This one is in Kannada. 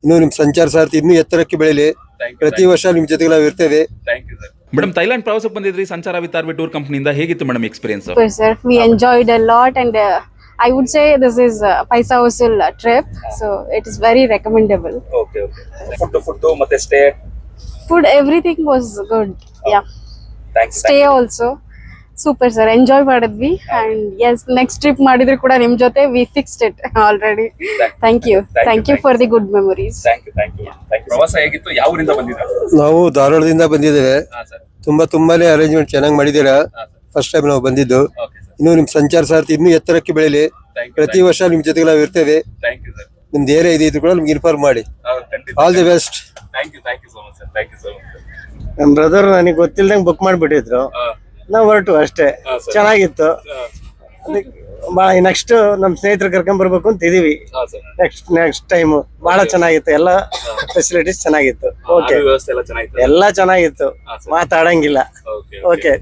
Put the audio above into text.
ಇನ್ನು ನಿಮ್ ಸಂಚಾರ ಸಾರಥಿ ಇನ್ನೂ ಎತ್ತರಕ್ಕೆ ಬೆಳೆಯಲಿ. ಪ್ರತಿ ವರ್ಷ ನಿಮ್ ಜೊತೆಗೆ ನಾವು ಇರ್ತೇವೆ. ಮೇಡಮ್, ಥೈಲ್ಯಾಂಡ್ ಪ್ರವಾಸಕ್ಕೆ ಬಂದಿದ್ರಿ ಸಂಚಾರ ವಿತ್ ಆರ್ವಿ ಟೂರ್ ಕಂಪನಿಯಿಂದ. ಹೇಗಿತ್ತು madam experience? Sir, we enjoyed a lot, and I would say this is paisa vasool trip, so it is very recommendable. Okay. Food ಮತ್ತೆ stay. Food, everything was good. Yeah. Thanks. Stay also super sir, enjoy ಮಾಡಿದ್ವಿ. And yes, next trip ಮಾಡಿದ್ರು ಕೂಡ ನಿಮ್ ಜೊತೆ we fixed it already. Thank you for the good memories. Thank you. ಪ್ರವಾಸ ಹೇಗಿತ್ತು? ಯಾವ ಊರಿಂದ ಬಂದಿದ್ದೀರಾ? ನಾವು ಧಾರವಾಡದಿಂದ ಬಂದಿದ್ದೇವೆ. ತುಂಬಾನೇ ಅರೇಂಜ್ಮೆಂಟ್ ಚೆನ್ನಾಗಿ ಮಾಡಿದ್ದೀರಾ. ಫಸ್ಟ್ ಟೈಮ್ ನಾವು ಬಂದಿದ್ದು. ಇನ್ನು ನಿಮ್ ಸಂಚಾರ ಸಾರಥಿ ಇನ್ನೂ ಎತ್ತರಕ್ಕೆ ಬೆಳೆಯಲಿ. ಪ್ರತಿ ವರ್ಷ ನಿಮ್ ಜೊತೆಗೆ ನಾವು ಇರ್ತೇವೆ. ನಿಮ್ದು ಏರಿಯಾ ಇದ್ರು ಕೂಡ ನಮ್ಗೆ ಇನ್ಫಾರ್ಮ್ ಮಾಡಿ. All the best. Thank you so much sir. Thank you so much. ನಮ್ ಬ್ರದರ್ ನನಗೆ ಗೊತ್ತಿಲ್ದಂಗೆ ಬುಕ್ ಮಾಡಿಬಿಟ್ಟಿದ್ರು. ನಾವು ಹೊರಟು ಅಷ್ಟೇ. ಚೆನ್ನಾಗಿತ್ತು. ನೆಕ್ಸ್ಟ್ ನಮ್ ಸ್ನೇಹಿತರು ಕರ್ಕೊಂಡ್ ಬರ್ಬೇಕು ಅಂತ ಇದೀವಿ. ನೆಕ್ಸ್ಟ್ ಟೈಮ್ ಬಹಳ ಚೆನ್ನಾಗಿತ್ತು. ಎಲ್ಲ ಫೆಸಿಲಿಟೀಸ್ ಚೆನ್ನಾಗಿತ್ತು. ಓಕೆ, ಎಲ್ಲ ಚೆನ್ನಾಗಿತ್ತು. ಮಾತಾಡಂಗಿಲ್ಲ. ಓಕೆ.